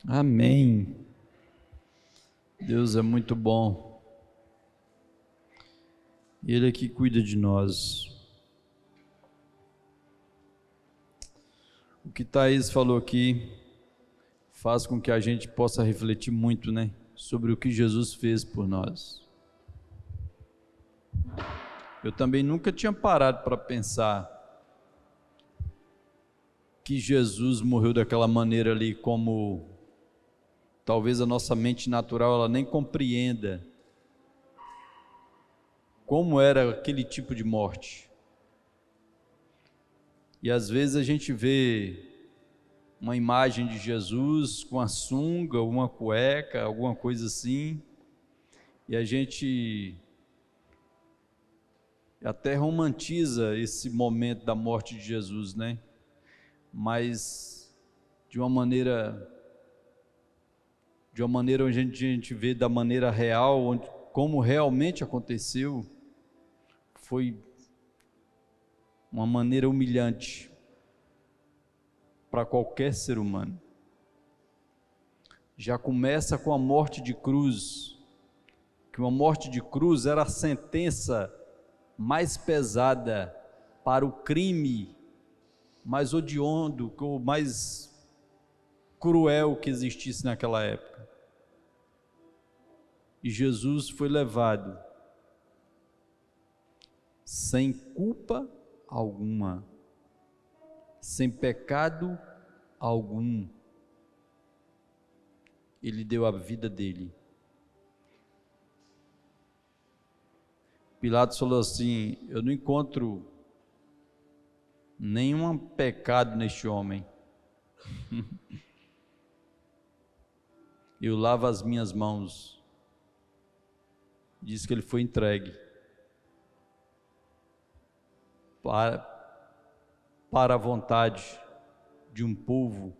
Amém. Deus é muito bom. Ele é que cuida de nós. O que Thaís falou aqui faz com que a gente possa refletir muito, né? Sobre o que Jesus fez por nós. Eu também nunca tinha parado para pensar que Jesus morreu daquela maneira ali, como talvez a nossa mente natural ela nem compreenda como era aquele tipo de morte. E às vezes a gente vê uma imagem de Jesus com a sunga, uma cueca, alguma coisa assim, e a gente até romantiza esse momento da morte de Jesus, né? Mas de uma maneira onde a gente vê da maneira real, como realmente aconteceu, foi uma maneira humilhante para qualquer ser humano. Já começa com a morte de cruz, que uma morte de cruz era a sentença mais pesada para o crime mais odioso, o mais cruel que existisse naquela época. E Jesus foi levado sem culpa alguma, sem pecado algum. Ele deu a vida dele. Pilatos falou assim: eu não encontro nenhum pecado neste homem. Eu lavo as minhas mãos. Diz que ele foi entregue para a vontade de um povo.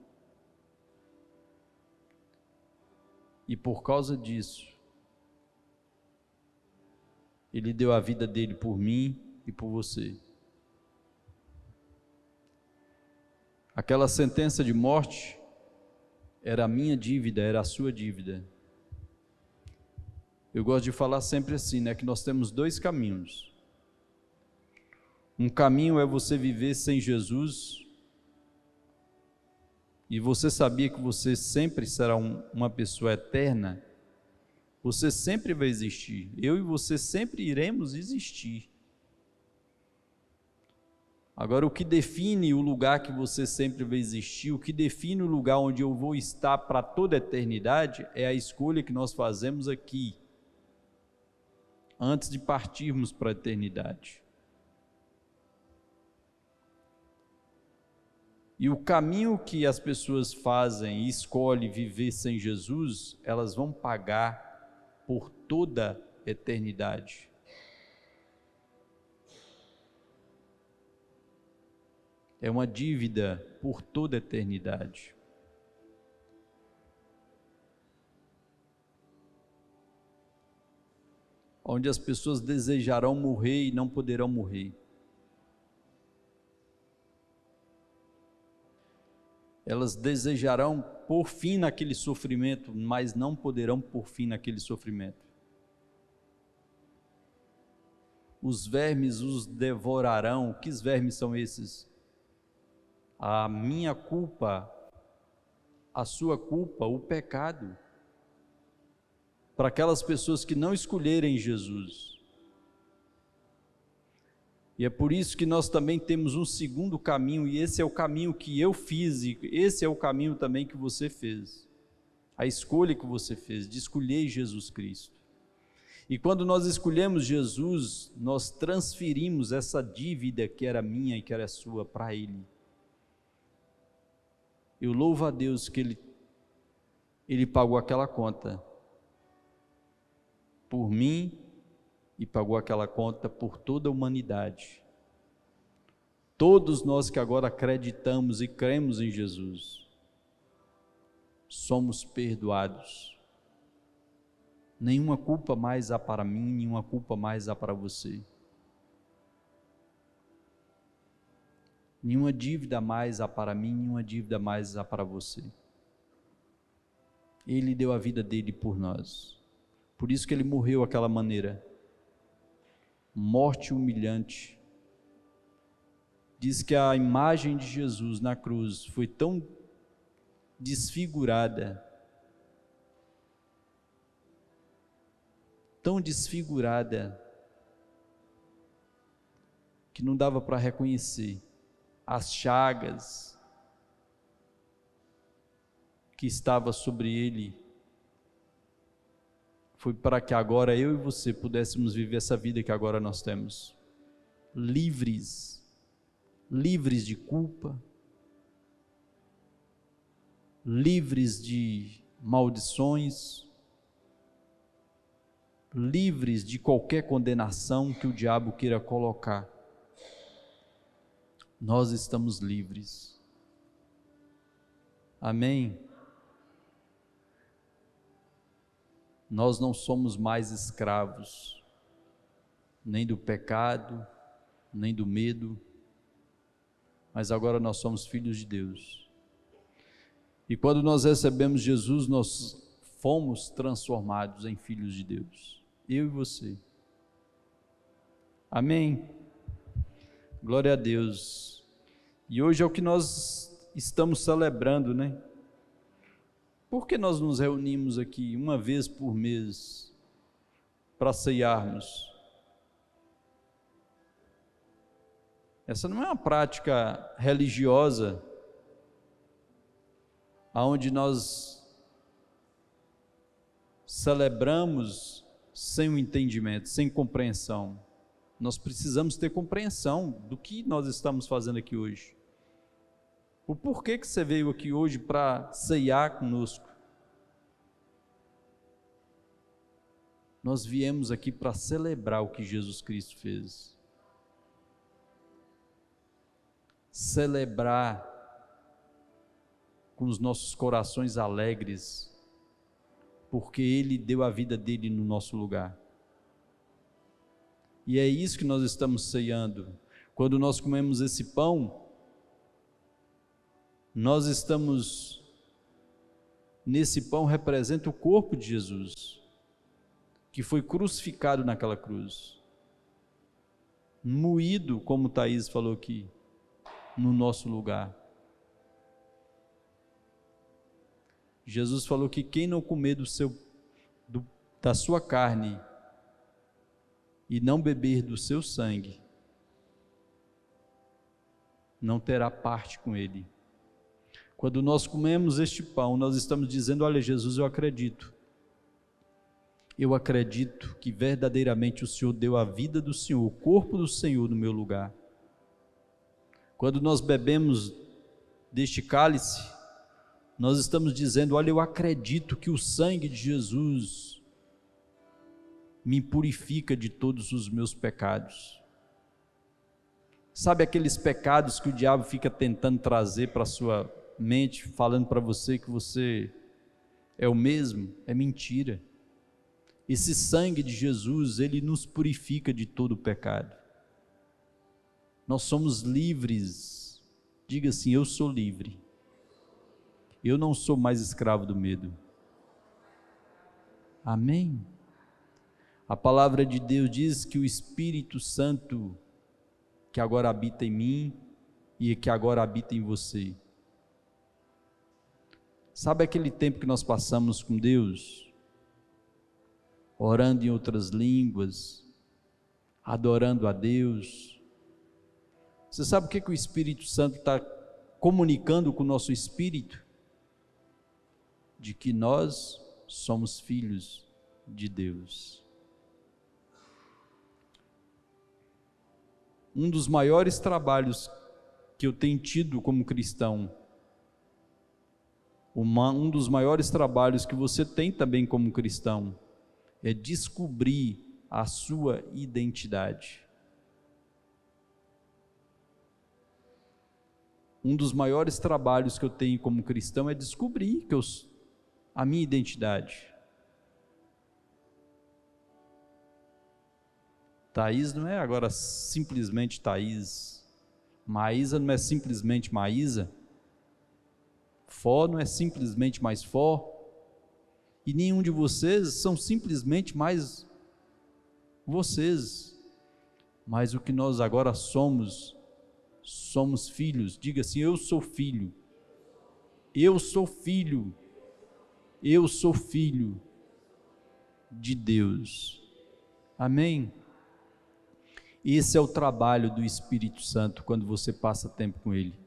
E por causa disso, ele deu a vida dele por mim e por você. Aquela sentença de morte era a minha dívida, era a sua dívida. Eu gosto de falar sempre assim, né, que nós temos dois caminhos. Um caminho é você viver sem Jesus, e você sabia que você sempre será uma pessoa eterna. Você sempre vai existir, eu e você sempre iremos existir. Agora, o que define o lugar que você sempre vai existir, o que define o lugar onde eu vou estar para toda a eternidade, é a escolha que nós fazemos aqui, antes de partirmos para a eternidade. E o caminho que as pessoas fazem e escolhem viver sem Jesus, elas vão pagar por toda a eternidade. É uma dívida por toda a eternidade. Onde as pessoas desejarão morrer e não poderão morrer. Elas desejarão pôr fim naquele sofrimento, mas não poderão pôr fim naquele sofrimento. Os vermes os devorarão. Que vermes são esses? A minha culpa, a sua culpa, o pecado. Para aquelas pessoas que não escolherem Jesus. E é por isso que nós também temos um segundo caminho, e esse é o caminho que eu fiz, e esse é o caminho também que você fez. A escolha que você fez, de escolher Jesus Cristo. E quando nós escolhemos Jesus, nós transferimos essa dívida que era minha e que era sua para Ele. Eu louvo a Deus que Ele pagou aquela conta por mim e pagou aquela conta por toda a humanidade. Todos nós que agora acreditamos e cremos em Jesus, somos perdoados. Nenhuma culpa mais há para mim, nenhuma culpa mais há para você. Nenhuma dívida mais há para mim, nenhuma dívida mais há para você. Ele deu a vida dele por nós. Por isso que ele morreu daquela maneira. Morte humilhante. Diz que a imagem de Jesus na cruz foi tão desfigurada, que não dava para reconhecer as chagas que estava sobre ele. Foi para que agora eu e você pudéssemos viver essa vida que agora nós temos, livres de culpa, livres de maldições, livres de qualquer condenação que o diabo queira colocar. Nós estamos livres. Amém? Nós não somos mais escravos, nem do pecado, nem do medo, mas agora nós somos filhos de Deus. E quando nós recebemos Jesus, nós fomos transformados em filhos de Deus, eu e você. Amém? Glória a Deus. E hoje é o que nós estamos celebrando, né? Por que nós nos reunimos aqui uma vez por mês para ceiarmos? Essa não é uma prática religiosa, onde nós celebramos sem o entendimento, sem compreensão. Nós precisamos ter compreensão do que nós estamos fazendo aqui hoje. O porquê que você veio aqui hoje para ceiar conosco? Nós viemos aqui para celebrar o que Jesus Cristo fez. Celebrar com os nossos corações alegres, porque Ele deu a vida dele no nosso lugar. E é isso que nós estamos ceiando. Quando nós comemos esse pão, nós estamos, nesse pão representa o corpo de Jesus, que foi crucificado naquela cruz, moído, como Thaís falou aqui, no nosso lugar. Jesus falou que quem não comer da sua carne e não beber do seu sangue, não terá parte com ele. Quando nós comemos este pão, nós estamos dizendo: olha, Jesus, eu acredito que verdadeiramente o Senhor deu a vida do Senhor, o corpo do Senhor no meu lugar. Quando nós bebemos deste cálice, nós estamos dizendo: olha, eu acredito que o sangue de Jesus me purifica de todos os meus pecados. Sabe aqueles pecados que o diabo fica tentando trazer para a sua mente, falando para você que você é o mesmo? É mentira. Esse sangue de Jesus, ele nos purifica de todo o pecado. Nós somos livres. Diga assim: eu sou livre. Eu não sou mais escravo do medo. Amém? A palavra de Deus diz que o Espírito Santo, que agora habita em mim e que agora habita em você. Sabe aquele tempo que nós passamos com Deus, orando em outras línguas, adorando a Deus? Você sabe o que o Espírito Santo está comunicando com o nosso espírito? De que nós somos filhos de Deus. Um dos maiores trabalhos que eu tenho tido como cristão, um dos maiores trabalhos que você tem também como cristão, é descobrir a sua identidade. Um dos maiores trabalhos que eu tenho como cristão é descobrir a minha identidade. Thaís não é agora simplesmente Thaís, Maísa não é simplesmente Maísa, Fó não é simplesmente mais Fó, E nenhum de vocês são simplesmente mais vocês, mas o que nós agora somos filhos. Diga assim: eu sou filho, eu sou filho, eu sou filho de Deus. Amém? Esse é o trabalho do Espírito Santo quando você passa tempo com Ele.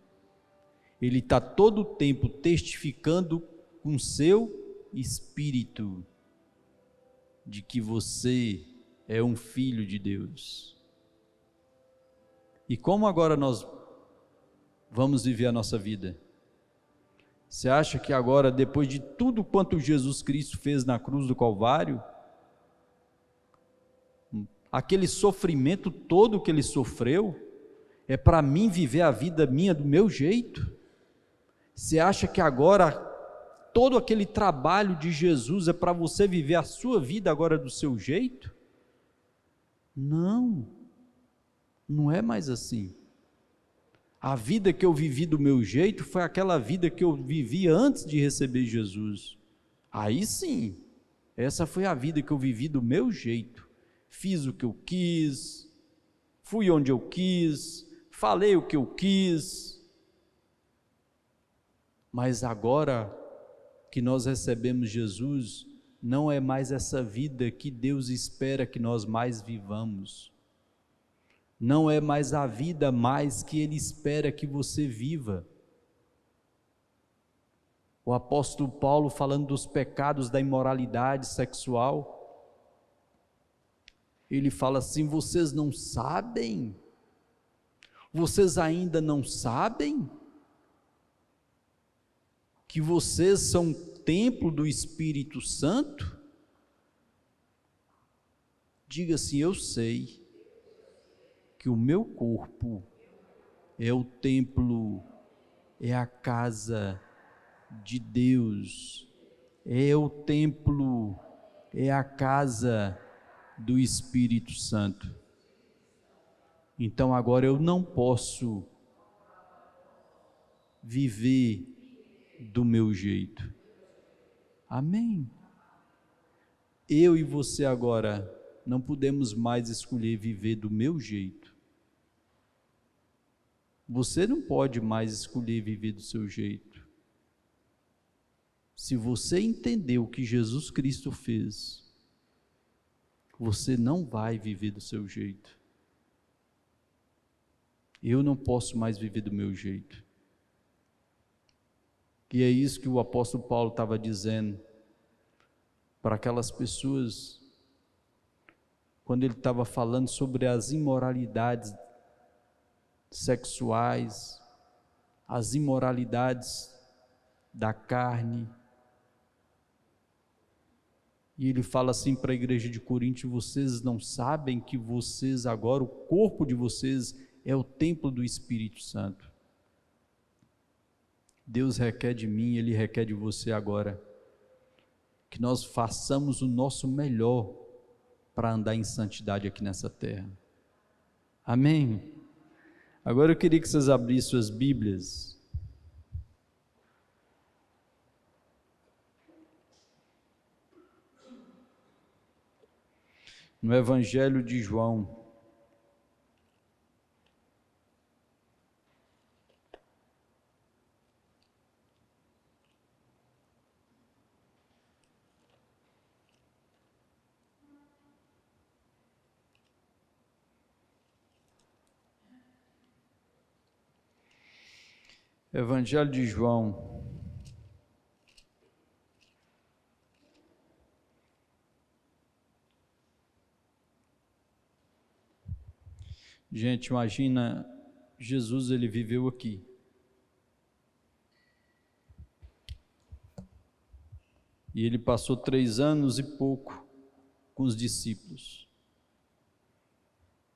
Ele está todo o tempo testificando com seu espírito de que você é um filho de Deus. E como agora nós vamos viver a nossa vida? Você acha que agora, depois de tudo quanto Jesus Cristo fez na cruz do Calvário, aquele sofrimento todo que ele sofreu, é para mim viver a vida minha do meu jeito? Você acha que agora todo aquele trabalho de Jesus é para você viver a sua vida agora do seu jeito? Não, não é mais assim. A vida que eu vivi do meu jeito foi aquela vida que eu vivi antes de receber Jesus. Aí sim, essa foi a vida que eu vivi do meu jeito. Fiz o que eu quis, fui onde eu quis, falei o que eu quis. Mas agora que nós recebemos Jesus, não é mais essa vida que Deus espera que nós mais vivamos. Não é mais a vida mais que Ele espera que você viva. O apóstolo Paulo, falando dos pecados da imoralidade sexual, ele fala assim: vocês não sabem? Vocês ainda não sabem que vocês são templo do Espírito Santo? Diga assim: eu sei que o meu corpo é o templo, é a casa de Deus, é o templo, é a casa do Espírito Santo. Então agora eu não posso viver do meu jeito. Amém? Eu e você agora não podemos mais escolher viver do meu jeito. Você não pode mais escolher viver do seu jeito. Se você entender o que Jesus Cristo fez, você não vai viver do seu jeito. Eu não posso mais viver do meu jeito. E é isso que o apóstolo Paulo estava dizendo para aquelas pessoas, quando ele estava falando sobre as imoralidades sexuais, as imoralidades da carne. E ele fala assim para a igreja de Corinto: vocês não sabem que vocês agora, o corpo de vocês é o templo do Espírito Santo. Deus requer de mim, Ele requer de você agora, que nós façamos o nosso melhor para andar em santidade aqui nessa terra. Amém? Agora eu queria que vocês abrissem suas Bíblias no Evangelho de João. Evangelho de João, gente, imagina, Jesus, ele viveu aqui, e ele passou 3 anos e pouco com os discípulos,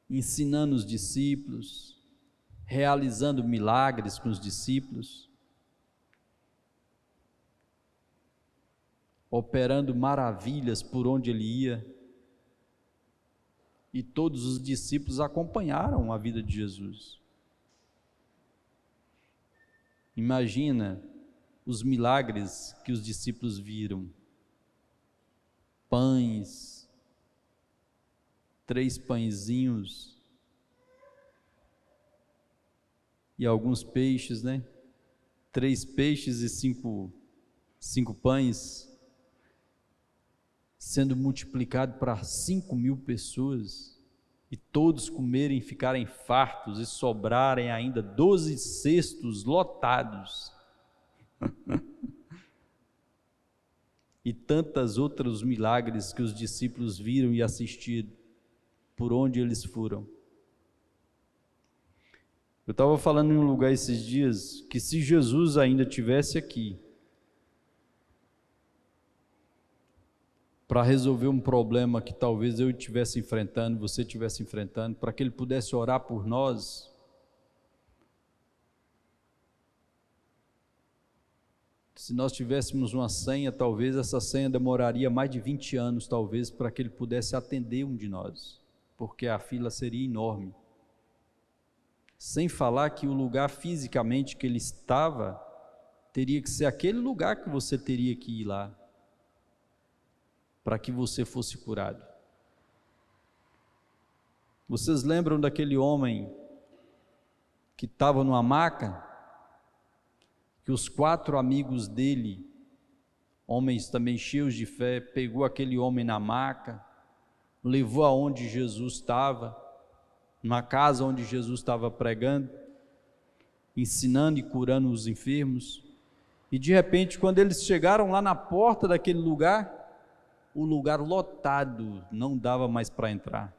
ensinando os discípulos, realizando milagres com os discípulos, operando maravilhas por onde ele ia, e todos os discípulos acompanharam a vida de Jesus. Imagina os milagres que os discípulos viram, pães, 3 pãezinhos e alguns peixes, né? 3 peixes e 5 pães, sendo multiplicado para 5.000 pessoas, e todos comerem, ficarem fartos e sobrarem ainda 12 cestos lotados. E tantos outros milagres que os discípulos viram e assistiram por onde eles foram. Eu estava falando em um lugar esses dias que se Jesus ainda estivesse aqui para resolver um problema que talvez eu estivesse enfrentando, você estivesse enfrentando, para que Ele pudesse orar por nós, se nós tivéssemos uma senha, talvez essa senha demoraria mais de 20 anos, talvez, para que Ele pudesse atender um de nós, porque a fila seria enorme. Sem falar que o lugar fisicamente que Ele estava, teria que ser aquele lugar que você teria que ir lá, para que você fosse curado. Vocês lembram daquele homem que estava numa maca, que os 4 amigos dele, homens também cheios de fé, pegou aquele homem na maca, levou aonde Jesus estava, na casa onde Jesus estava pregando, ensinando e curando os enfermos, e de repente, quando eles chegaram lá na porta daquele lugar, o lugar lotado, não dava mais para entrar.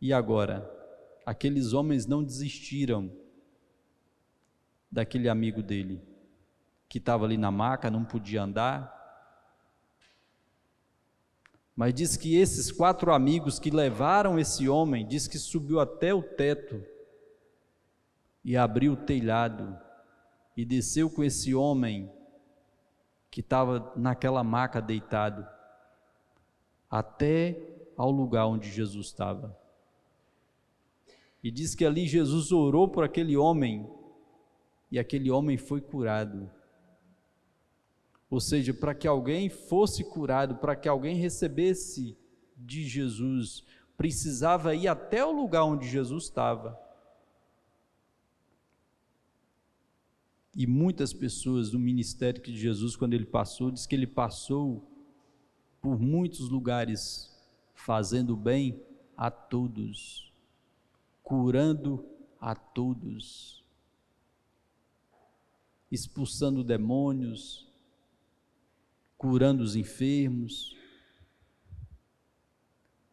E agora, aqueles homens não desistiram daquele amigo dele, que estava ali na maca, não podia andar, mas diz que esses 4 amigos que levaram esse homem, diz que subiu até o teto, e abriu o telhado, e desceu com esse homem, que estava naquela maca deitado, até ao lugar onde Jesus estava. E diz que ali Jesus orou por aquele homem, e aquele homem foi curado. Ou seja, para que alguém fosse curado, para que alguém recebesse de Jesus, precisava ir até o lugar onde Jesus estava. E muitas pessoas do ministério de Jesus, quando ele passou, diz que ele passou por muitos lugares, fazendo bem a todos, curando a todos, expulsando demônios, curando os enfermos.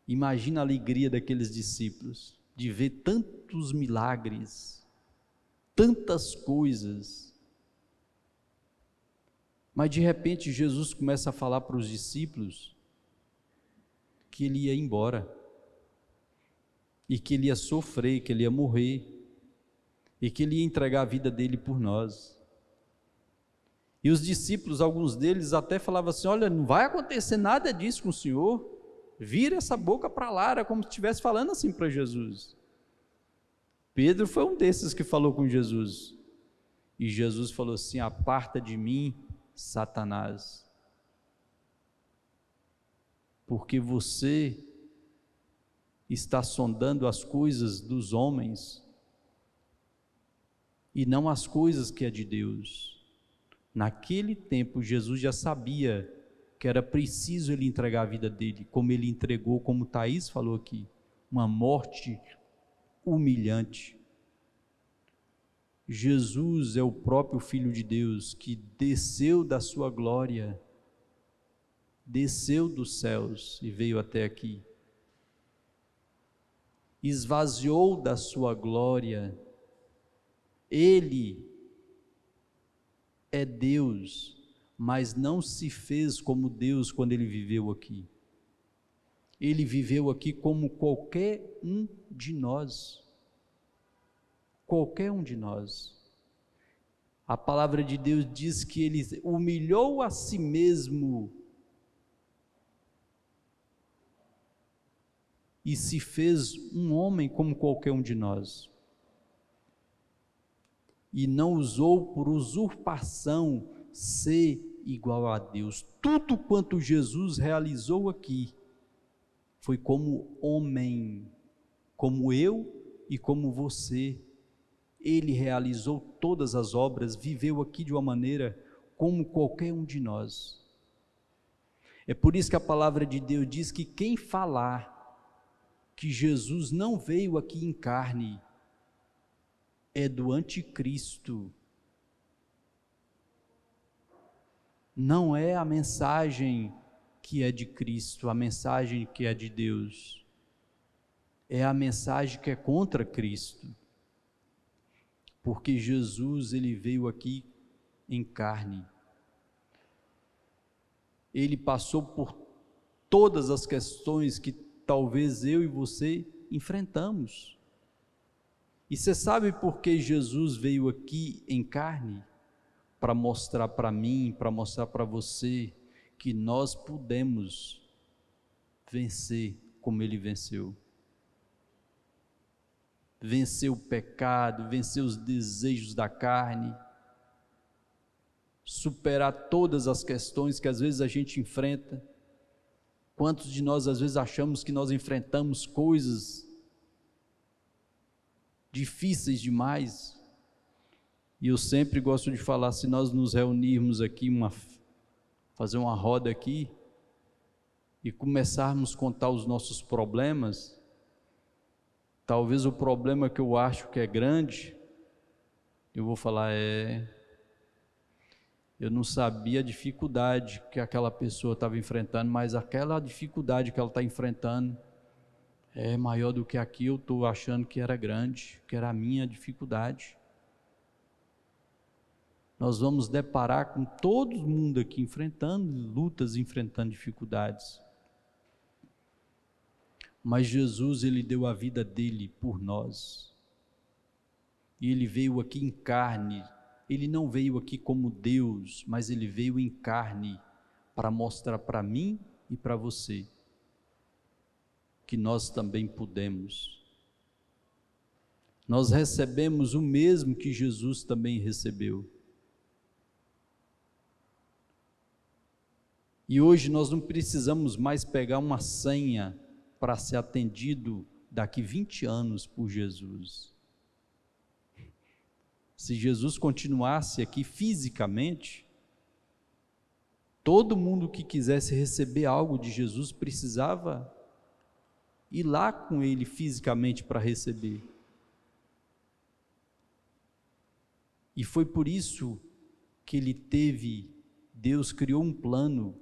Imagina a alegria daqueles discípulos, de ver tantos milagres, tantas coisas. Mas de repente Jesus começa a falar para os discípulos que ele ia embora, e que ele ia sofrer, que ele ia morrer, e que ele ia entregar a vida dele por nós. E os discípulos, alguns deles até falavam assim: olha, não vai acontecer nada disso com o Senhor, vira essa boca para lá, era como se estivesse falando assim para Jesus. Pedro foi um desses que falou com Jesus, e Jesus falou assim: aparta de mim, Satanás, porque você está sondando as coisas dos homens e não as coisas que é de Deus. Naquele tempo Jesus já sabia que era preciso ele entregar a vida dele, como ele entregou, como Thaís falou aqui, uma morte humilhante. Jesus é o próprio Filho de Deus que desceu da sua glória, desceu dos céus e veio até aqui, esvaziou da sua glória. Ele é Deus, mas não se fez como Deus quando ele viveu aqui. Ele viveu aqui como qualquer um de nós. Qualquer um de nós. A palavra de Deus diz que ele humilhou a si mesmo e se fez um homem como qualquer um de nós. E não usou por usurpação ser igual a Deus. Tudo quanto Jesus realizou aqui foi como homem, como eu e como você. Ele realizou todas as obras, viveu aqui de uma maneira como qualquer um de nós. É por isso que a palavra de Deus diz que quem falar que Jesus não veio aqui em carne é do anticristo. Não é a mensagem que é de Cristo, a mensagem que é de Deus. É a mensagem que é contra Cristo. Porque Jesus, ele veio aqui em carne. Ele passou por todas as questões que talvez eu e você enfrentamos. E você sabe por que Jesus veio aqui em carne? Para mostrar para mim, para mostrar para você, que nós podemos vencer como ele venceu. Vencer o pecado, vencer os desejos da carne, superar todas as questões que às vezes a gente enfrenta. Quantos de nós às vezes achamos que nós enfrentamos coisas difíceis demais? E eu sempre gosto de falar, se nós nos reunirmos aqui, fazer uma roda aqui, e começarmos a contar os nossos problemas, talvez o problema que eu acho que é grande, eu vou falar, eu não sabia a dificuldade que aquela pessoa estava enfrentando, mas aquela dificuldade que ela está enfrentando é maior do que aqui eu estou achando que era grande, que era a minha dificuldade. Nós vamos deparar com todo mundo aqui enfrentando lutas, enfrentando dificuldades. Mas Jesus, ele deu a vida dele por nós. E ele veio aqui em carne. Ele não veio aqui como Deus, mas ele veio em carne para mostrar para mim e para você que nós também podemos. Nós recebemos o mesmo que Jesus também recebeu. E hoje nós não precisamos mais pegar uma senha para ser atendido daqui 20 anos por Jesus. Se Jesus continuasse aqui fisicamente, todo mundo que quisesse receber algo de Jesus precisava ir lá com ele fisicamente para receber. E foi por isso que Deus criou um plano.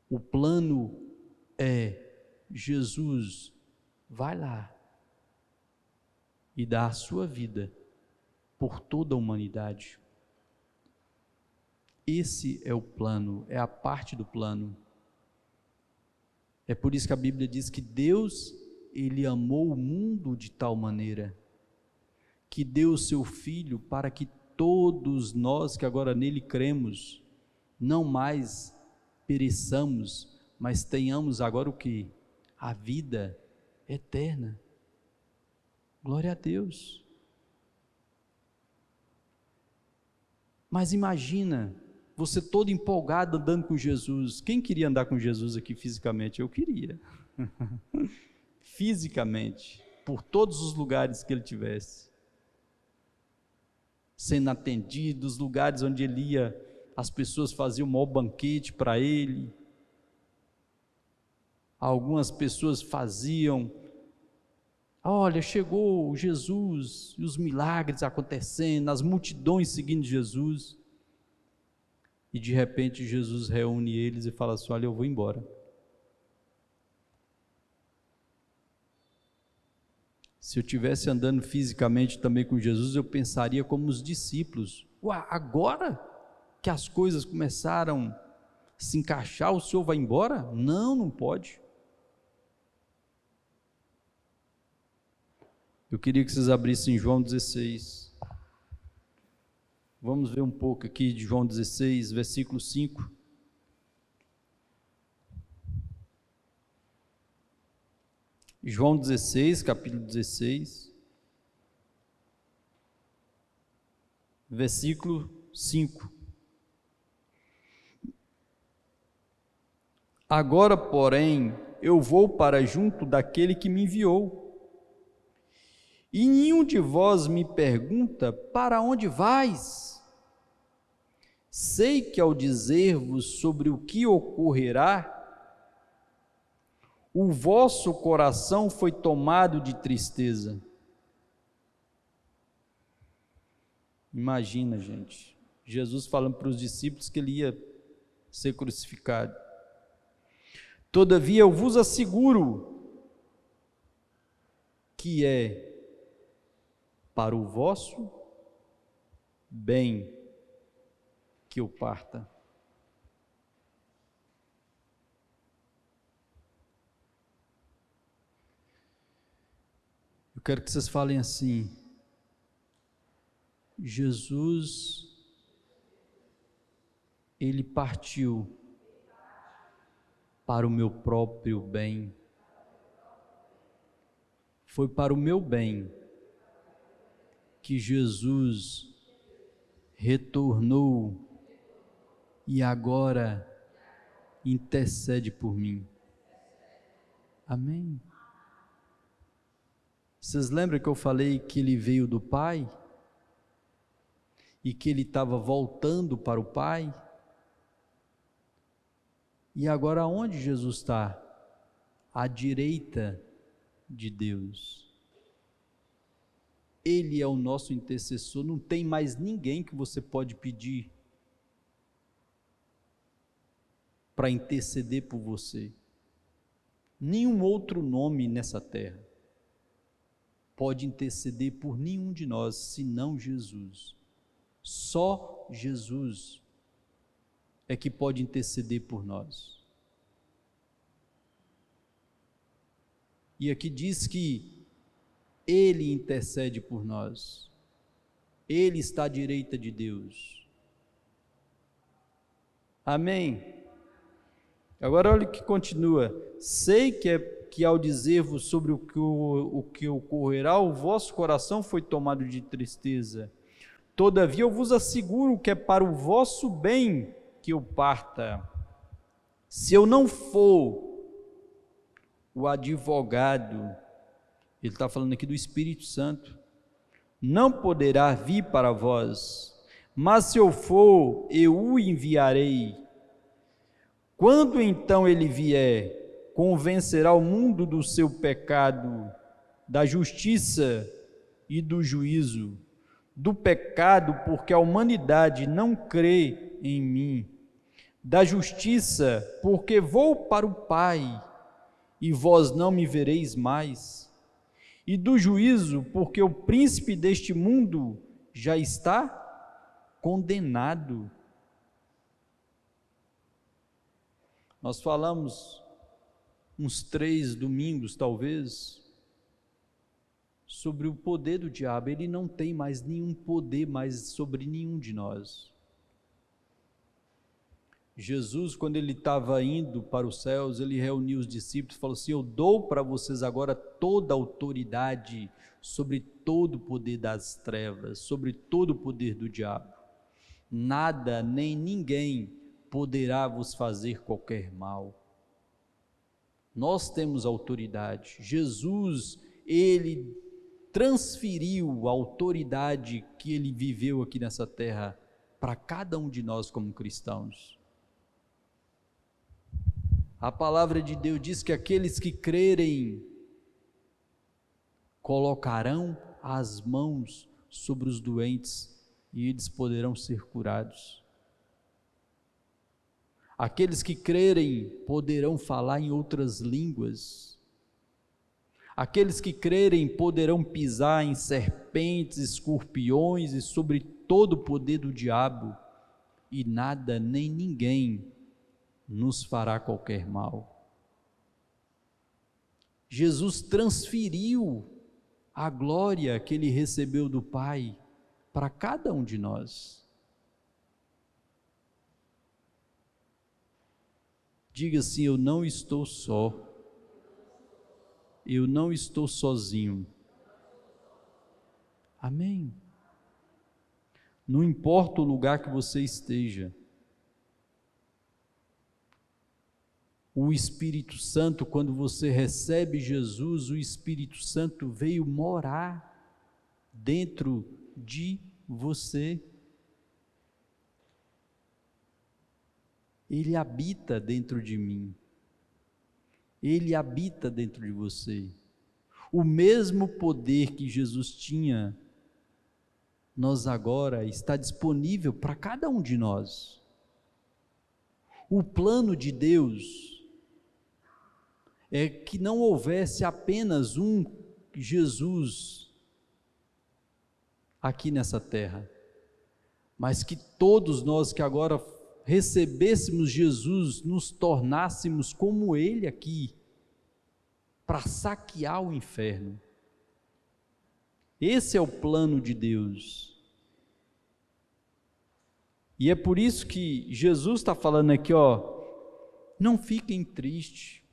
O plano é: Jesus, vai lá e dá a sua vida por toda a humanidade. Esse é o plano, é a parte do plano. É por isso que a Bíblia diz que Deus, ele amou o mundo de tal maneira que deu o seu Filho para que todos nós que agora nele cremos, não mais pereçamos, mas tenhamos agora o quê? A vida eterna. Glória a Deus. Mas imagina, você todo empolgado andando com Jesus. Quem queria andar com Jesus aqui fisicamente? Eu queria. Fisicamente, por todos os lugares que ele tivesse. Sendo atendido, os lugares onde ele ia, as pessoas faziam um maior banquete para ele. Algumas pessoas faziam, olha, chegou Jesus, e os milagres acontecendo, as multidões seguindo Jesus. E de repente Jesus reúne eles e fala assim: olha, eu vou embora. Se eu estivesse andando fisicamente também com Jesus, eu pensaria como os discípulos: ué, agora que as coisas começaram a se encaixar, o Senhor vai embora? Não, não pode. Eu queria que vocês abrissem João 16. Vamos ver um pouco aqui de João 16, versículo 5. João 16, capítulo 16, versículo 5. Agora, porém, eu vou para junto daquele que me enviou. E nenhum de vós me pergunta: para onde vais? Sei que ao dizer-vos sobre o que ocorrerá, o vosso coração foi tomado de tristeza. Imagina, gente, Jesus falando para os discípulos que ele ia ser crucificado. Todavia eu vos asseguro que é para o vosso bem que eu parta. Eu quero que vocês falem assim: Jesus, ele partiu para o meu próprio bem. Foi para o meu bem que Jesus retornou e agora intercede por mim. Amém? Vocês lembram que eu falei que ele veio do Pai? E que ele estava voltando para o Pai? E agora aonde Jesus está? À direita de Deus. Ele é o nosso intercessor, não tem mais ninguém que você pode pedir para interceder por você. Nenhum outro nome nessa terra pode interceder por nenhum de nós, senão Jesus. Só Jesus é que pode interceder por nós. E aqui diz que Ele intercede por nós. Ele está à direita de Deus. Amém? Agora olha o que continua. Sei que ao dizer-vos sobre o que ocorrerá, o vosso coração foi tomado de tristeza. Todavia eu vos asseguro que é para o vosso bem que eu parta. Se eu não for o advogado, ele está falando aqui do Espírito Santo, não poderá vir para vós, mas se eu for, eu o enviarei. Quando então ele vier, convencerá o mundo do seu pecado, da justiça e do juízo. Do pecado, porque a humanidade não crê em mim. Da justiça, porque vou para o Pai, e vós não me vereis mais. E do juízo, porque o príncipe deste mundo já está condenado. Nós falamos uns 3 domingos, talvez, sobre o poder do diabo. Ele não tem mais nenhum poder mais sobre nenhum de nós. Jesus, quando ele estava indo para os céus, ele reuniu os discípulos e falou assim: eu dou para vocês agora toda a autoridade sobre todo o poder das trevas, sobre todo o poder do diabo. Nada nem ninguém poderá vos fazer qualquer mal. Nós temos autoridade. Jesus, ele transferiu a autoridade que ele viveu aqui nessa terra para cada um de nós como cristãos. A palavra de Deus diz que aqueles que crerem colocarão as mãos sobre os doentes e eles poderão ser curados. Aqueles que crerem poderão falar em outras línguas. Aqueles que crerem poderão pisar em serpentes, escorpiões e sobre todo o poder do diabo, e nada nem ninguém nos fará qualquer mal. Jesus transferiu a glória que ele recebeu do Pai para cada um de nós. Diga assim: eu não estou só. Eu não estou sozinho. Amém? Não importa o lugar que você esteja. O Espírito Santo, quando você recebe Jesus, o Espírito Santo veio morar dentro de você. Ele habita dentro de mim. Ele habita dentro de você. O mesmo poder que Jesus tinha, nós agora está disponível para cada um de nós. O plano de Deus é que não houvesse apenas um Jesus aqui nessa terra, mas que todos nós que agora recebêssemos Jesus, nos tornássemos como Ele aqui, para saquear o inferno. Esse é o plano de Deus. E é por isso que Jesus está falando aqui, não fiquem tristes,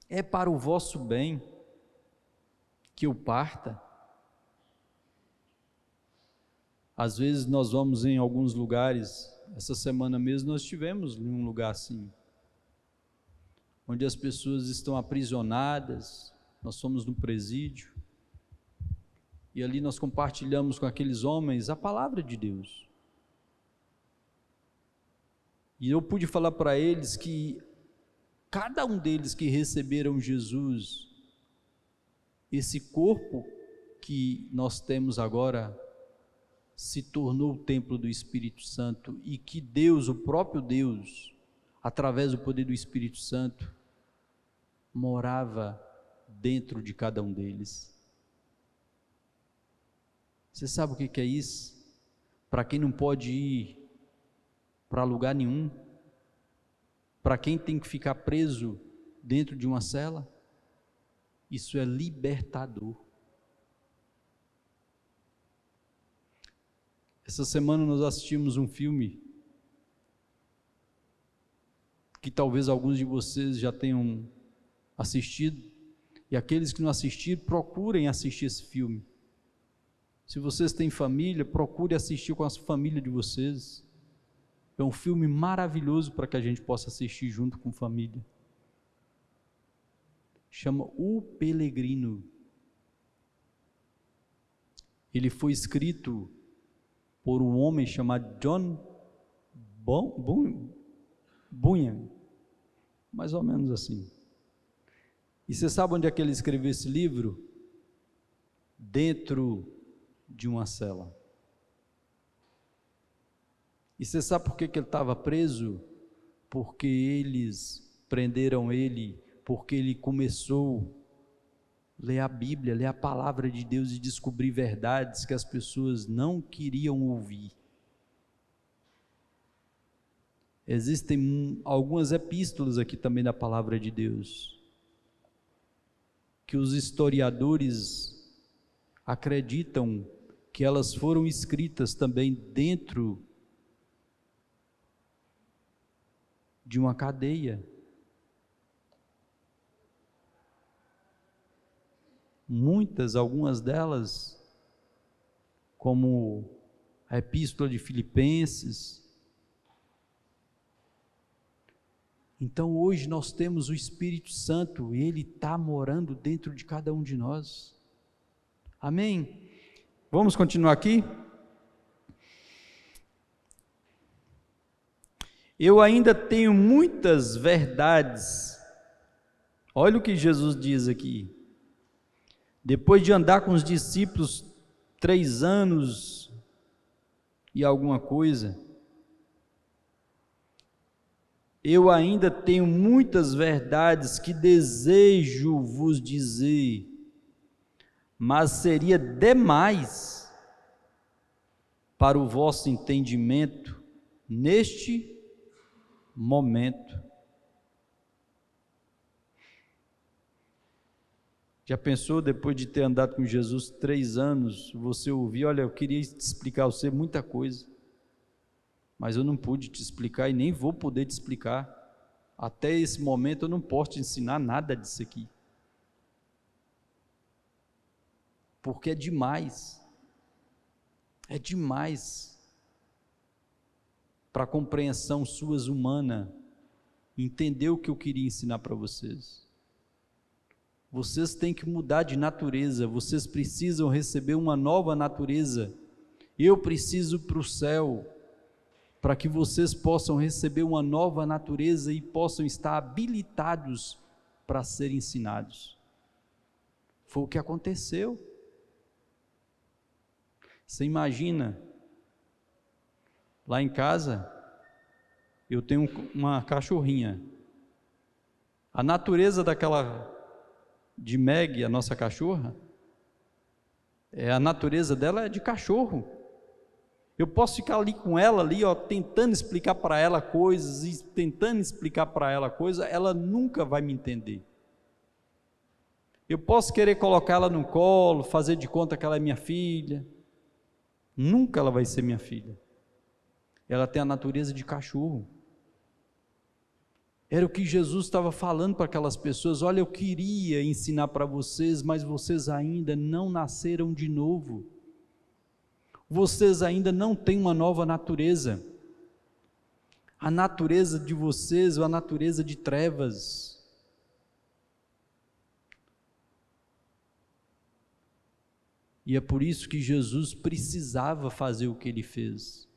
é para o vosso bem que eu parta. Às vezes nós vamos em alguns lugares, essa semana mesmo nós estivemos em um lugar assim, onde as pessoas estão aprisionadas, nós fomos no presídio, e ali nós compartilhamos com aqueles homens a palavra de Deus. E eu pude falar para eles que cada um deles que receberam Jesus, esse corpo que nós temos agora, se tornou o templo do Espírito Santo, e que Deus, o próprio Deus, através do poder do Espírito Santo, morava dentro de cada um deles. Você sabe o que é isso? Para quem não pode ir para lugar nenhum, para quem tem que ficar preso dentro de uma cela, isso é libertador. Essa semana nós assistimos um filme que talvez alguns de vocês já tenham assistido, e aqueles que não assistiram, procurem assistir esse filme. Se vocês têm família, procure assistir com a família de vocês. É um filme maravilhoso para que a gente possa assistir junto com família. Chama O Peregrino. Ele foi escrito por um homem chamado John Bunyan, mais ou menos assim. E você sabe onde é que ele escreveu esse livro? Dentro de uma cela. E você sabe por que ele estava preso? Porque eles prenderam ele, porque ele começou a ler a Bíblia, ler a palavra de Deus e descobrir verdades que as pessoas não queriam ouvir. Existem algumas epístolas aqui também da palavra de Deus, que os historiadores acreditam que elas foram escritas também dentro de uma cadeia. Algumas delas, como a Epístola de Filipenses. Então hoje nós temos o Espírito Santo, e Ele está morando dentro de cada um de nós. Amém? Vamos continuar aqui? Eu ainda tenho muitas verdades. Olha o que Jesus diz aqui. Depois de andar com os discípulos 3 anos e alguma coisa, eu ainda tenho muitas verdades que desejo vos dizer, mas seria demais para o vosso entendimento neste momento. Já pensou, depois de ter andado com Jesus 3 anos, você ouvir, olha, eu queria te explicar a você muita coisa, mas eu não pude te explicar e nem vou poder te explicar. Até esse momento eu não posso te ensinar nada disso aqui. Porque é demais para a compreensão sua humana. entendeu o que eu queria ensinar para vocês. Vocês têm que mudar de natureza, vocês precisam receber uma nova natureza. Eu preciso para o céu, para que vocês possam receber uma nova natureza e possam estar habilitados para serem ensinados. Foi o que aconteceu. Você imagina, lá em casa, eu tenho uma cachorrinha. A natureza de Meg, a nossa cachorra, a natureza dela é de cachorro. Eu posso ficar ali com ela, tentando explicar para ela coisas, e tentando explicar para ela coisas, ela nunca vai me entender. Eu posso querer colocar ela no colo, fazer de conta que ela é minha filha, nunca ela vai ser minha filha. Ela tem a natureza de cachorro. Era o que Jesus estava falando para aquelas pessoas: olha, eu queria ensinar para vocês, mas vocês ainda não nasceram de novo. Vocês ainda não têm uma nova natureza. A natureza de vocês é a natureza de trevas. E é por isso que Jesus precisava fazer o que ele fez.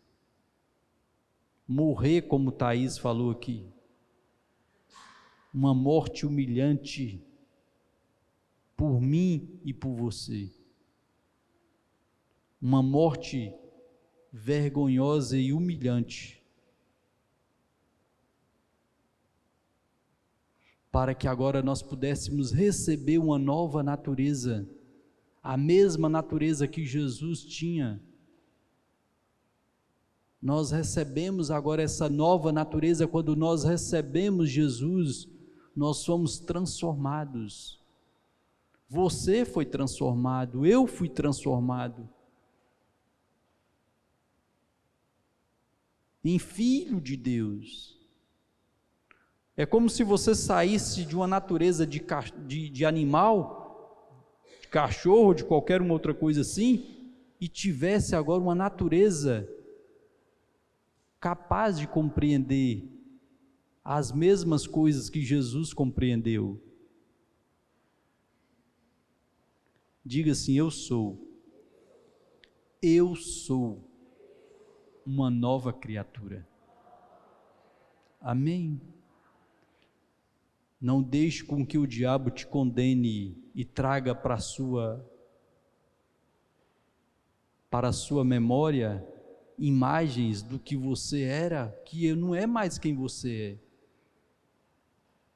Morrer, como Thaís falou aqui. Uma morte humilhante por mim e por você. Uma morte vergonhosa e humilhante, para que agora nós pudéssemos receber uma nova natureza, a mesma natureza que Jesus tinha. Nós recebemos agora essa nova natureza. Quando nós recebemos Jesus, nós somos transformados. Você foi transformado, eu fui transformado em filho de Deus. É como se você saísse de uma natureza de animal, de cachorro, de qualquer uma outra coisa assim, e tivesse agora uma natureza capaz de compreender as mesmas coisas que Jesus compreendeu. Diga assim: eu sou uma nova criatura. Amém? Não deixe com que o diabo te condene e traga para a sua memória imagens do que você era, que não é mais quem você é.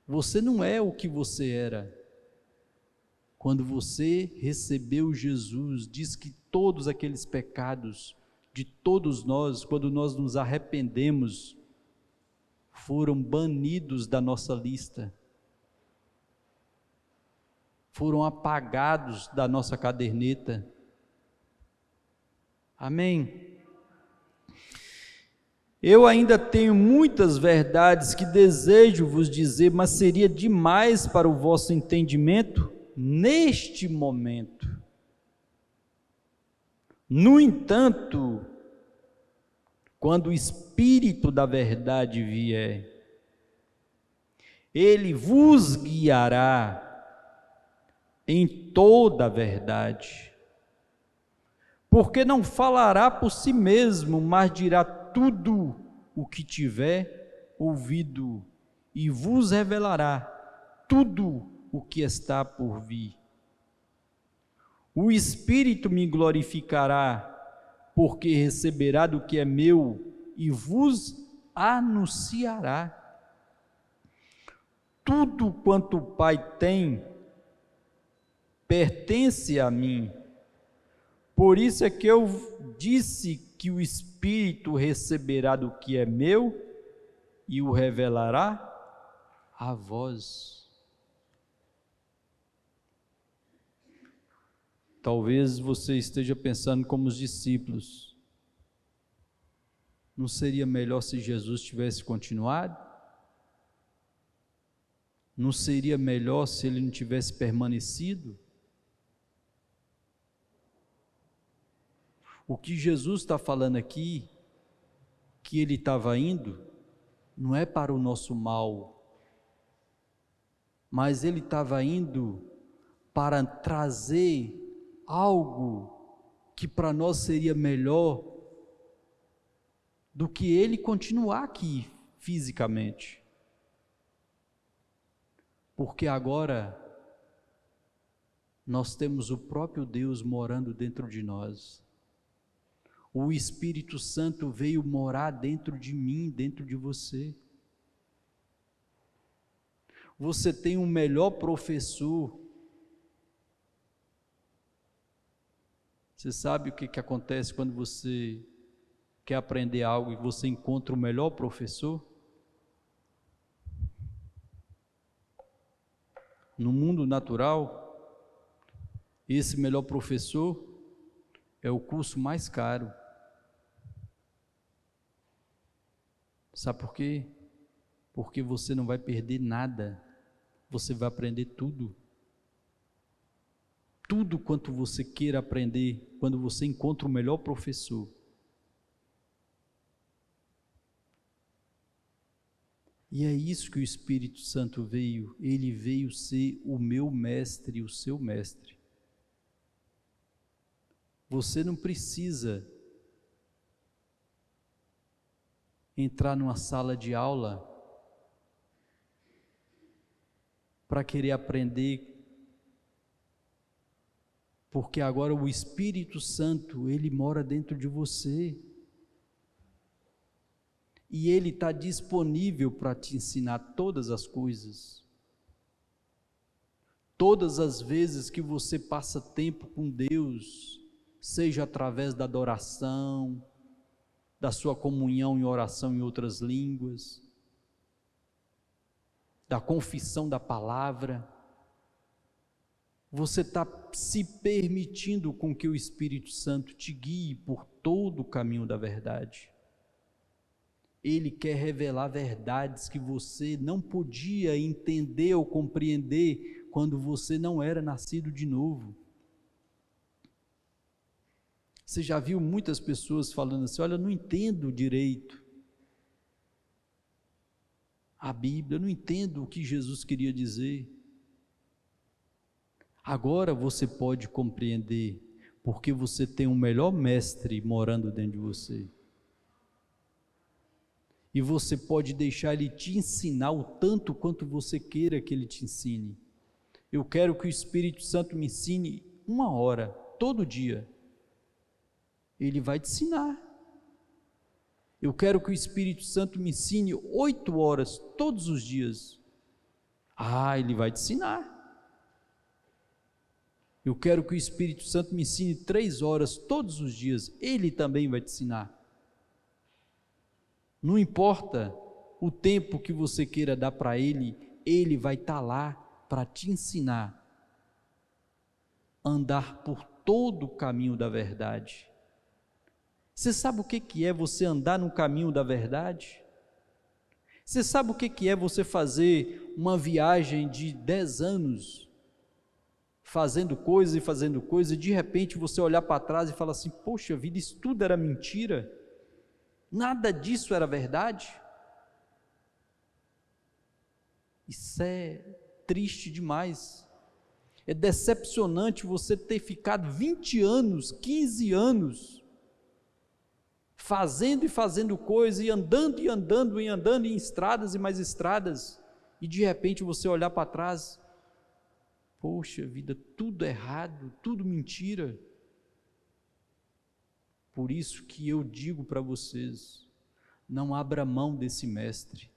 Você não é o que você era. Quando você recebeu Jesus, diz que todos aqueles pecados de todos nós, quando nós nos arrependemos, foram banidos da nossa lista, foram apagados da nossa caderneta. Amém? Eu ainda tenho muitas verdades que desejo vos dizer, mas seria demais para o vosso entendimento neste momento. No entanto, quando o Espírito da verdade vier, ele vos guiará em toda a verdade, porque não falará por si mesmo, mas dirá tudo o que tiver ouvido e vos revelará tudo o que está por vir. O Espírito me glorificará, porque receberá do que é meu e vos anunciará. Tudo quanto o Pai tem pertence a mim. Por isso é que eu disse que o Espírito receberá do que é meu e o revelará a vós. Talvez você esteja pensando como os discípulos: não seria melhor se Jesus tivesse continuado? Não seria melhor se ele não tivesse permanecido? O que Jesus está falando aqui, que ele estava indo, não é para o nosso mal, mas ele estava indo para trazer algo que para nós seria melhor do que ele continuar aqui fisicamente. Porque agora nós temos o próprio Deus morando dentro de nós. O Espírito Santo veio morar dentro de mim, dentro de você. Você tem um melhor professor. Você sabe o que acontece quando você quer aprender algo e você encontra o melhor professor? No mundo natural, esse melhor professor é o curso mais caro. Sabe por quê? Porque você não vai perder nada, você vai aprender tudo. Tudo quanto você queira aprender, quando você encontra o melhor professor. E é isso que o Espírito Santo veio, ele veio ser o meu mestre, o seu mestre. Você não precisa entrar numa sala de aula para querer aprender, porque agora o Espírito Santo, ele mora dentro de você, e ele está disponível para te ensinar todas as coisas. Todas as vezes que você passa tempo com Deus, seja através da adoração, da sua comunhão em oração em outras línguas, da confissão da palavra, você está se permitindo com que o Espírito Santo te guie por todo o caminho da verdade. Ele quer revelar verdades que você não podia entender ou compreender quando você não era nascido de novo. Você já viu muitas pessoas falando assim: olha, eu não entendo direito a Bíblia, eu não entendo o que Jesus queria dizer. Agora você pode compreender, porque você tem um melhor mestre morando dentro de você. E você pode deixar ele te ensinar o tanto quanto você queira que ele te ensine. Eu quero que o Espírito Santo me ensine 1 hora, todo dia. Ele vai te ensinar. Eu quero que o Espírito Santo me ensine 8 horas, todos os dias. Ele vai te ensinar. Eu quero que o Espírito Santo me ensine 3 horas, todos os dias. Ele também vai te ensinar. Não importa o tempo que você queira dar para ele, ele vai estar lá para te ensinar a andar por todo o caminho da verdade. Você sabe o que é você andar no caminho da verdade? Você sabe o que é você fazer uma viagem de 10 anos, fazendo coisas, e de repente você olhar para trás e falar assim: poxa vida, isso tudo era mentira? Nada disso era verdade? Isso é triste demais. É decepcionante você ter ficado 20 anos, 15 anos, fazendo e fazendo coisa, e andando em estradas e mais estradas, e de repente você olhar para trás: poxa vida, tudo errado, tudo mentira. Por isso que eu digo para vocês: não abra mão desse mestre,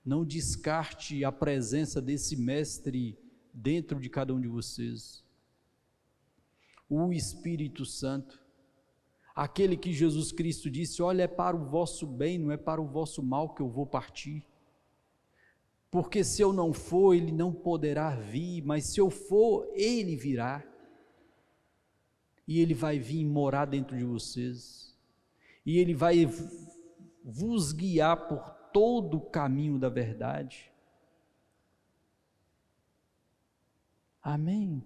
não descarte a presença desse mestre dentro de cada um de vocês. O Espírito Santo, aquele que Jesus Cristo disse: olha, é para o vosso bem, não é para o vosso mal que eu vou partir, porque se eu não for, ele não poderá vir, mas se eu for, ele virá, e ele vai vir morar dentro de vocês, e ele vai vos guiar por todo o caminho da verdade. Amém?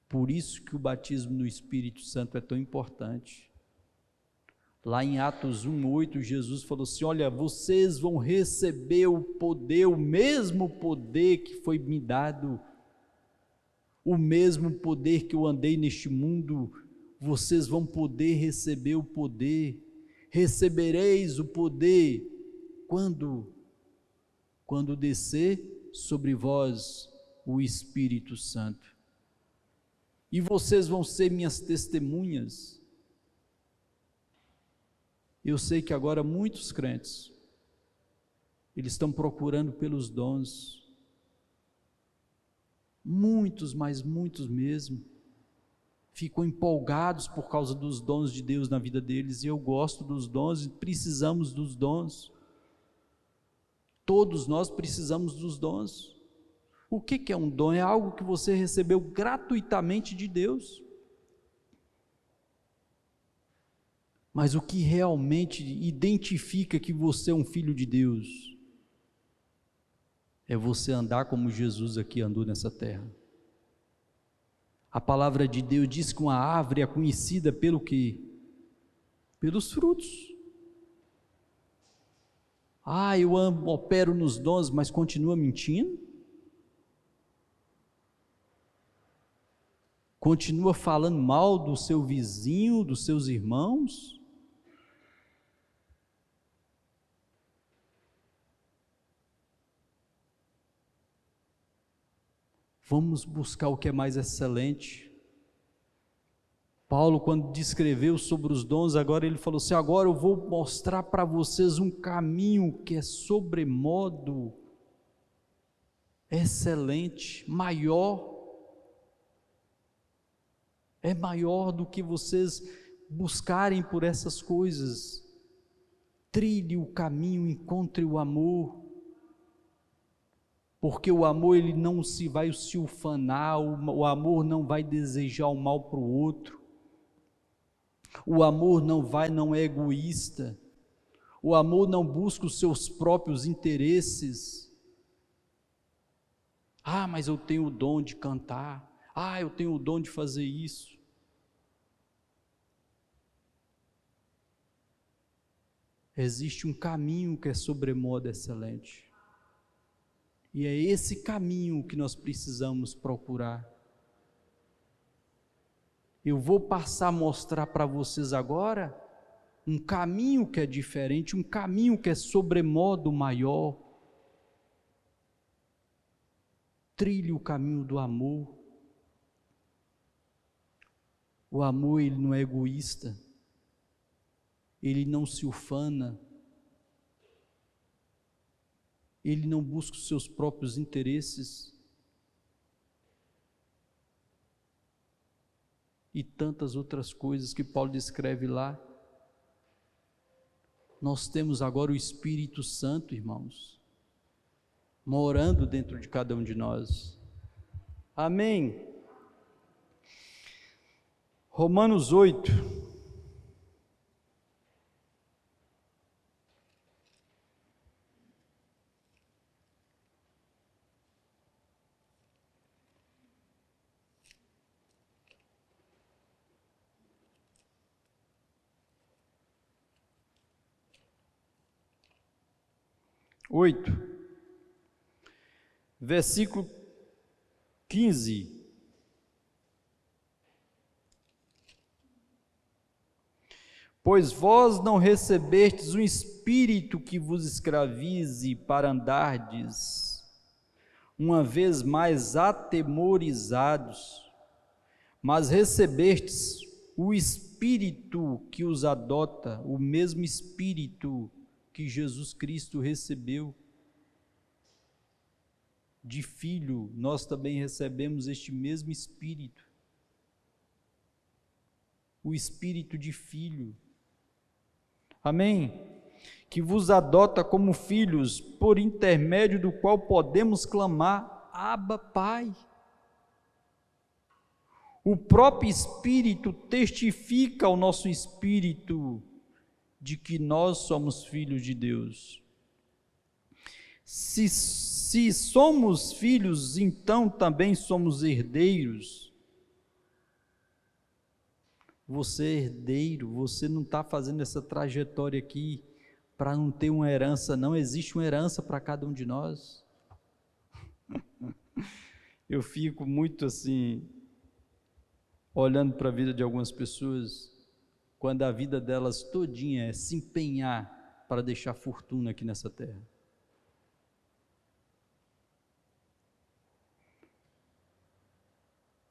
Por isso que o batismo no Espírito Santo é tão importante. Lá em Atos 1:8, Jesus falou assim: olha, vocês vão receber o poder, o mesmo poder que foi me dado, o mesmo poder que eu andei neste mundo, vocês vão poder receber o poder. Recebereis o poder quando descer sobre vós o Espírito Santo. E vocês vão ser minhas testemunhas. Eu sei que agora muitos crentes, eles estão procurando pelos dons, muitos, mas muitos mesmo, ficam empolgados por causa dos dons de Deus na vida deles, e eu gosto dos dons, e precisamos dos dons, todos nós precisamos dos dons. O que é um dom? É algo que você recebeu gratuitamente de Deus. Mas o que realmente identifica que você é um filho de Deus é você andar como Jesus aqui andou nessa terra. A palavra de Deus diz que uma árvore é conhecida pelo quê? Pelos frutos. Eu opero nos dons, mas continua mentindo? Continua falando mal do seu vizinho, dos seus irmãos? Vamos buscar o que é mais excelente. Paulo, quando descreveu sobre os dons, agora ele falou assim: agora eu vou mostrar para vocês um caminho que é sobremodo excelente, maior. É maior do que vocês buscarem por essas coisas. Trilhe o caminho, encontre o amor. Porque o amor ele não vai se ufanar, o amor não vai desejar o mal para o outro, o amor não é egoísta, o amor não busca os seus próprios interesses. Mas eu tenho o dom de cantar, eu tenho o dom de fazer isso. Existe um caminho que é sobremodo excelente. E é esse caminho que nós precisamos procurar. Eu vou passar a mostrar para vocês agora um caminho que é diferente, um caminho que é sobremodo maior. Trilhe o caminho do amor. O amor, ele não é egoísta, ele não se ufana, ele não busca os seus próprios interesses, e tantas outras coisas que Paulo descreve lá. Nós temos agora o Espírito Santo, irmãos, morando dentro de cada um de nós. Amém. Romanos 8. Versículo 15. Pois vós não recebestes um espírito que vos escravize para andardes, uma vez mais atemorizados, mas recebestes o Espírito que os adota, o mesmo Espírito que Jesus Cristo recebeu. De filho, nós também recebemos este mesmo Espírito, o Espírito de filho. Amém? Que vos adota como filhos, por intermédio do qual podemos clamar: Abba, Pai. O próprio Espírito testifica ao nosso espírito de que nós somos filhos de Deus. Se somos filhos, então também somos herdeiros. Você é herdeiro, você não está fazendo essa trajetória aqui para não ter uma herança, não existe uma herança para cada um de nós. Eu fico muito assim, olhando para a vida de algumas pessoas, quando a vida delas todinha é se empenhar para deixar fortuna aqui nessa terra.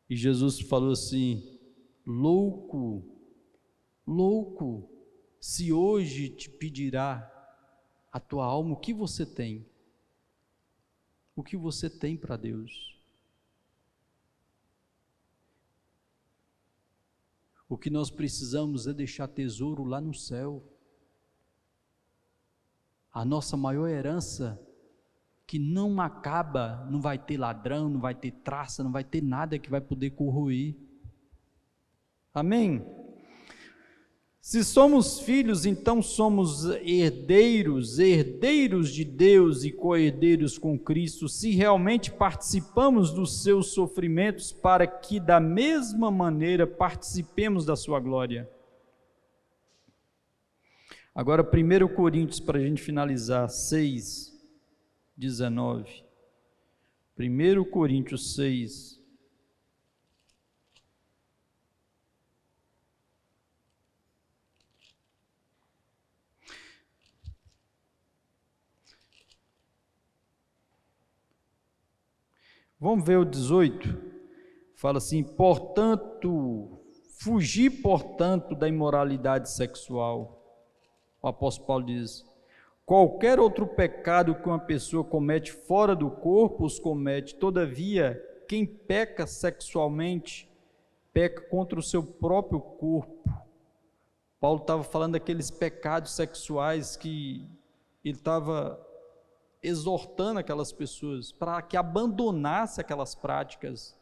E Jesus falou assim: louco, louco, se hoje te pedirá a tua alma, o que você tem? O que você tem para Deus? O que nós precisamos é deixar tesouro lá no céu. A nossa maior herança, que não acaba, não vai ter ladrão, não vai ter traça, não vai ter nada que vai poder corroer. Amém? Se somos filhos, então somos herdeiros, herdeiros de Deus e co-herdeiros com Cristo, se realmente participamos dos seus sofrimentos, para que da mesma maneira participemos da sua glória. Agora 1 Coríntios, para a gente finalizar, 6:19. 1 Coríntios 6. Vamos ver o 18, fala assim: portanto, fugir, portanto, da imoralidade sexual. O apóstolo Paulo diz: qualquer outro pecado que uma pessoa comete fora do corpo, os comete, todavia, quem peca sexualmente, peca contra o seu próprio corpo. Paulo estava falando daqueles pecados sexuais que ele estava exortando aquelas pessoas para que abandonasse aquelas práticas,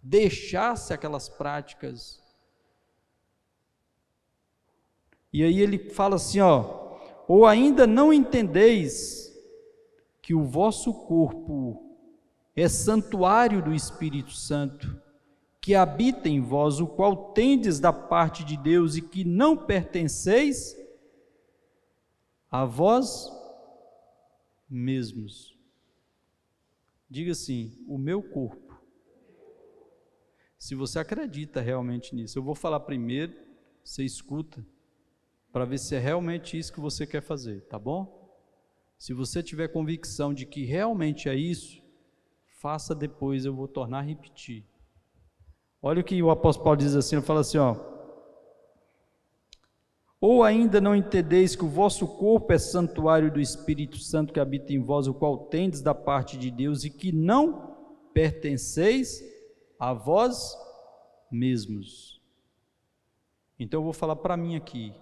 deixasse aquelas práticas. E aí ele fala assim, ou ainda não entendeis que o vosso corpo é santuário do Espírito Santo, que habita em vós, o qual tendes da parte de Deus, e que não pertenceis a vós mesmos. Diga assim: o meu corpo. Se você acredita realmente nisso, eu vou falar primeiro, você escuta, para ver se é realmente isso que você quer fazer, tá bom? Se você tiver convicção de que realmente é isso, faça depois, eu vou tornar a repetir. Olha o que o apóstolo Paulo diz assim, ele fala assim, ou ainda não entendeis que o vosso corpo é santuário do Espírito Santo que habita em vós, o qual tendes da parte de Deus, e que não pertenceis a vós mesmos. Então eu vou falar para mim aqui: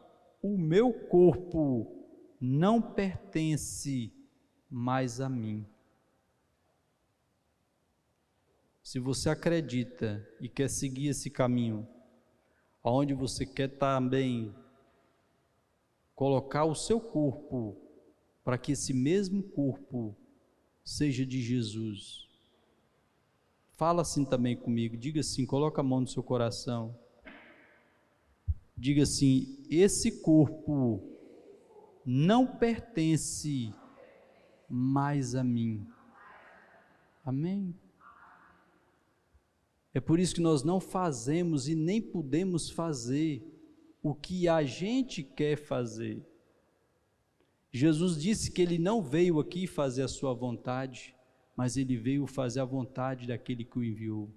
o meu corpo não pertence mais a mim. Se você acredita e quer seguir esse caminho, onde você quer também colocar o seu corpo, para que esse mesmo corpo seja de Jesus, fala assim também comigo, diga assim, coloca a mão no seu coração, diga assim: esse corpo não pertence mais a mim. Amém? É por isso que nós não fazemos e nem podemos fazer o que a gente quer fazer. Jesus disse que ele não veio aqui fazer a sua vontade, mas ele veio fazer a vontade daquele que o enviou.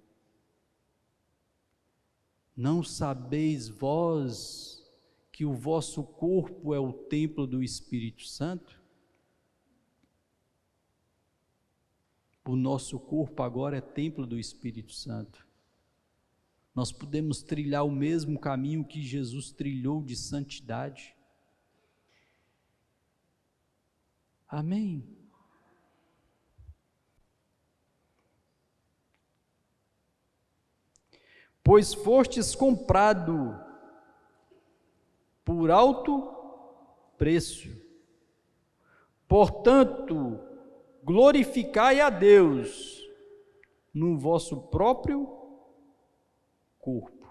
Não sabeis vós que o vosso corpo é o templo do Espírito Santo? O nosso corpo agora é templo do Espírito Santo. Nós podemos trilhar o mesmo caminho que Jesus trilhou de santidade. Amém? Pois fostes comprado por alto preço. Portanto, glorificai a Deus no vosso próprio corpo.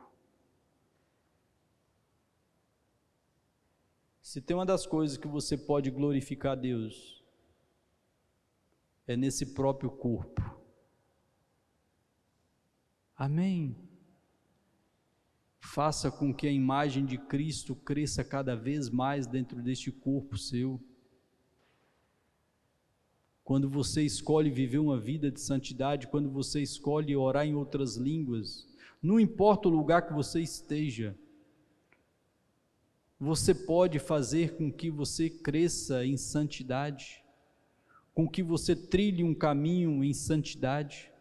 Se tem uma das coisas que você pode glorificar a Deus, é nesse próprio corpo. Amém? Faça com que a imagem de Cristo cresça cada vez mais dentro deste corpo seu. Quando você escolhe viver uma vida de santidade, quando você escolhe orar em outras línguas, não importa o lugar que você esteja, você pode fazer com que você cresça em santidade, com que você trilhe um caminho em santidade.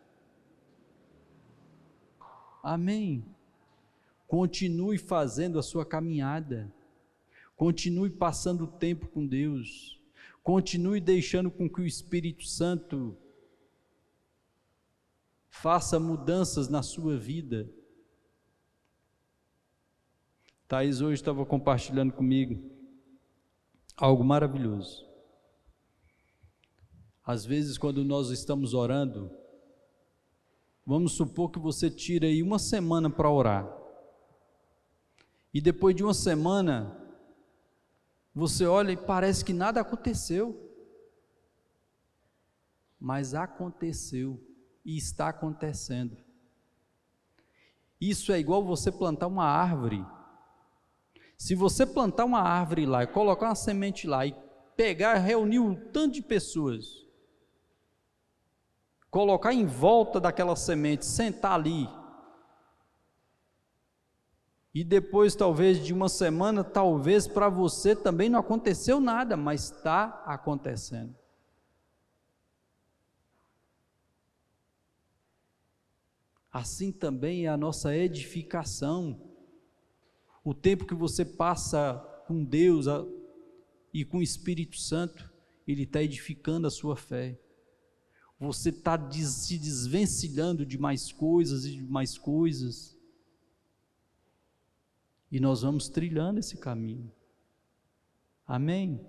Amém? Continue fazendo a sua caminhada, continue passando tempo com Deus, continue deixando com que o Espírito Santo faça mudanças na sua vida. Thaís hoje estava compartilhando comigo algo maravilhoso. Às vezes, quando nós estamos orando, vamos supor que você tira aí uma semana para orar, e depois de uma semana, você olha e parece que nada aconteceu, mas aconteceu e está acontecendo. Isso é igual você plantar uma árvore. Se você plantar uma árvore lá e colocar uma semente lá e pegar, reunir um tanto de pessoas, colocar em volta daquela semente, sentar ali, e depois talvez de uma semana, talvez para você também não aconteceu nada, mas está acontecendo. Assim também é a nossa edificação. O tempo que você passa com Deus e com o Espírito Santo, Ele está edificando a sua fé. Você está se desvencilhando de mais coisas e de mais coisas. E nós vamos trilhando esse caminho. Amém?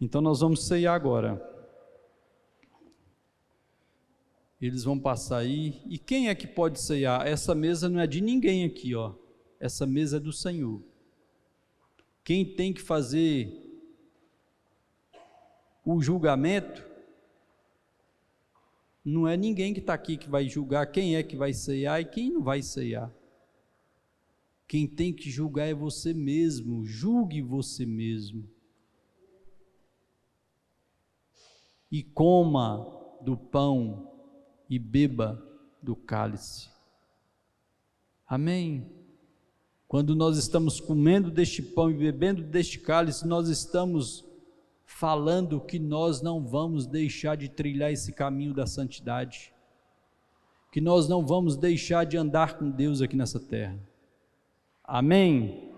Então nós vamos ceiar agora. Eles vão passar aí. E quem é que pode ceiar? Essa mesa não é de ninguém aqui, ó. Essa mesa é do Senhor. Quem tem que fazer o julgamento não é ninguém que está aqui que vai julgar quem é que vai ceiar e quem não vai ceiar. Quem tem que julgar é você mesmo. Julgue você mesmo. E coma do pão e beba do cálice. Amém? Quando nós estamos comendo deste pão e bebendo deste cálice, nós estamos falando que nós não vamos deixar de trilhar esse caminho da santidade, que nós não vamos deixar de andar com Deus aqui nessa terra. Amém?